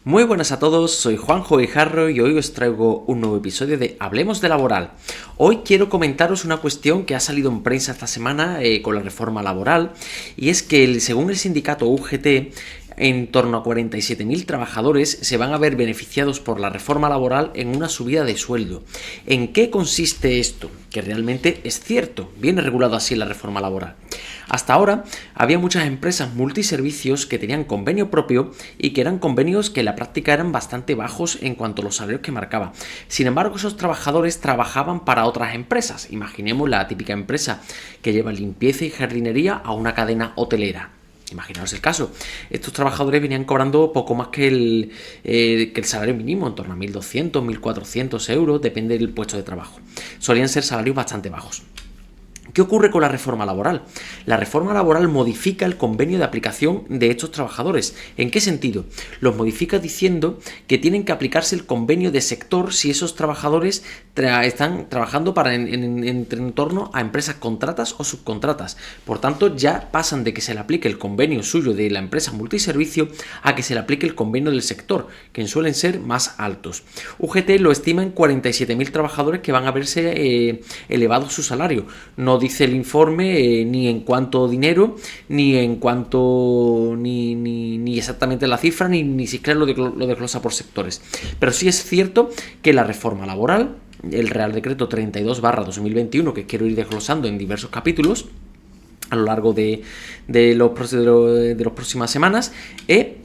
Muy buenas a todos, soy Juanjo Guijarro y hoy os traigo un nuevo episodio de Hablemos de Laboral. Hoy quiero comentaros una cuestión que ha salido en prensa esta semana con la reforma laboral, y es que según el sindicato UGT, en torno a 47.000 trabajadores se van a ver beneficiados por la reforma laboral en una subida de sueldo. ¿En qué consiste esto? Que realmente es cierto, viene regulado así en la reforma laboral. Hasta ahora había muchas empresas multiservicios que tenían convenio propio y que eran convenios que en la práctica eran bastante bajos en cuanto a los salarios que marcaba. Sin embargo, esos trabajadores trabajaban para otras empresas. Imaginemos la típica empresa que lleva limpieza y jardinería a una cadena hotelera. Imaginaos el caso. Estos trabajadores venían cobrando poco más que el salario mínimo, en torno a 1.200, 1.400 euros, depende del puesto de trabajo. Solían ser salarios bastante bajos. ¿Qué ocurre con la reforma laboral? La reforma laboral modifica el convenio de aplicación de estos trabajadores. ¿En qué sentido? Los modifica diciendo que tienen que aplicarse el convenio de sector si esos trabajadores están trabajando en torno a empresas contratas o subcontratas. Por tanto, ya pasan de que se le aplique el convenio suyo de la empresa multiservicio a que se le aplique el convenio del sector, que suelen ser más altos. UGT lo estima en 47.000 trabajadores que van a verse elevado su salario. No dice el informe ni en cuánto dinero, ni en cuánto ni exactamente la cifra, ni siquiera lo desglosa por sectores. Pero sí es cierto que la reforma laboral, el Real Decreto 32/2021, que quiero ir desglosando en diversos capítulos a lo largo de las próximas semanas,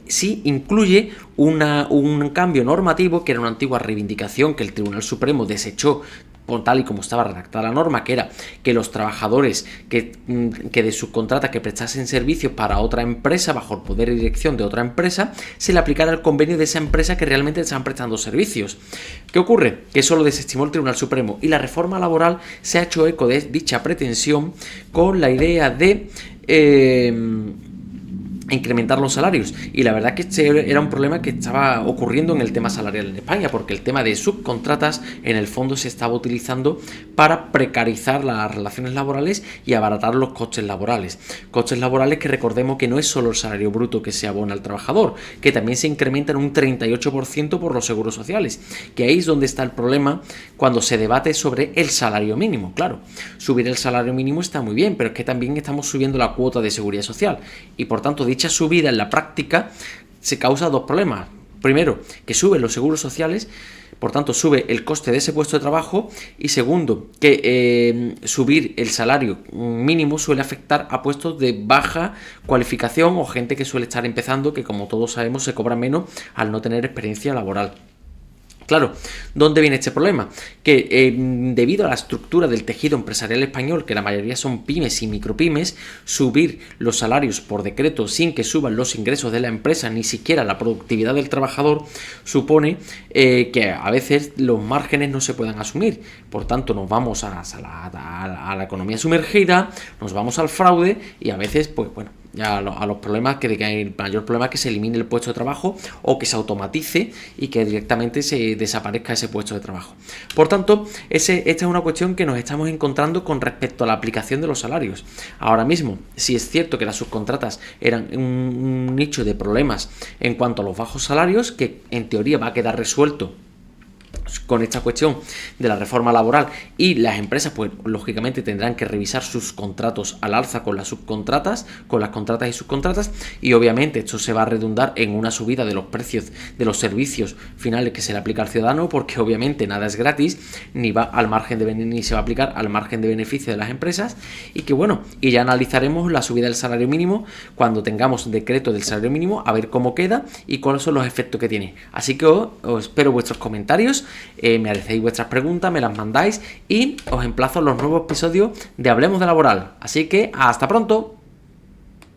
sí incluye un cambio normativo que era una antigua reivindicación que el Tribunal Supremo desechó por tal y como estaba redactada la norma, que era que los trabajadores que de subcontrata que prestasen servicios para otra empresa, bajo el poder y dirección de otra empresa, se le aplicara el convenio de esa empresa que realmente estaban prestando servicios. ¿Qué ocurre? Que eso lo desestimó el Tribunal Supremo, y la reforma laboral se ha hecho eco de dicha pretensión con la idea de incrementar los salarios. Y la verdad que este era un problema que estaba ocurriendo en el tema salarial en España, porque el tema de subcontratas en el fondo se estaba utilizando para precarizar las relaciones laborales y abaratar los costes laborales que recordemos que no es solo el salario bruto que se abona al trabajador, que también se incrementa en un 38% por los seguros sociales, que ahí es donde está el problema cuando se debate sobre el salario mínimo. Claro, subir el salario mínimo está muy bien, pero es que también estamos subiendo la cuota de seguridad social, y por tanto dicha subida en la práctica se causa dos problemas. Primero, que suben los seguros sociales, por tanto sube el coste de ese puesto de trabajo, y segundo, que subir el salario mínimo suele afectar a puestos de baja cualificación o gente que suele estar empezando, que como todos sabemos se cobra menos al no tener experiencia laboral. Claro, ¿dónde viene este problema? Que debido a la estructura del tejido empresarial español, que la mayoría son pymes y micropymes, subir los salarios por decreto sin que suban los ingresos de la empresa, ni siquiera la productividad del trabajador, supone que a veces los márgenes no se puedan asumir. Por tanto, nos vamos a la economía sumergida, nos vamos al fraude, y a veces, pues bueno, ya a los problemas, que el mayor problema es que se elimine el puesto de trabajo o que se automatice y que directamente se desaparezca ese puesto de trabajo. Por tanto, esta es una cuestión que nos estamos encontrando con respecto a la aplicación de los salarios. Ahora mismo, sí es cierto que las subcontratas eran un nicho de problemas en cuanto a los bajos salarios, que en teoría va a quedar resuelto con esta cuestión de la reforma laboral, y las empresas pues lógicamente tendrán que revisar sus contratos al alza con las subcontratas, con las contratas y subcontratas, y obviamente esto se va a redundar en una subida de los precios de los servicios finales que se le aplica al ciudadano, porque obviamente nada es gratis, ni se va a aplicar al margen de beneficio de las empresas, y que bueno, y ya analizaremos la subida del salario mínimo cuando tengamos decreto del salario mínimo, a ver cómo queda y cuáles son los efectos que tiene. Así que os espero vuestros comentarios, me hacéis vuestras preguntas, me las mandáis, y os emplazo a los nuevos episodios de Hablemos de Laboral. Así que hasta pronto.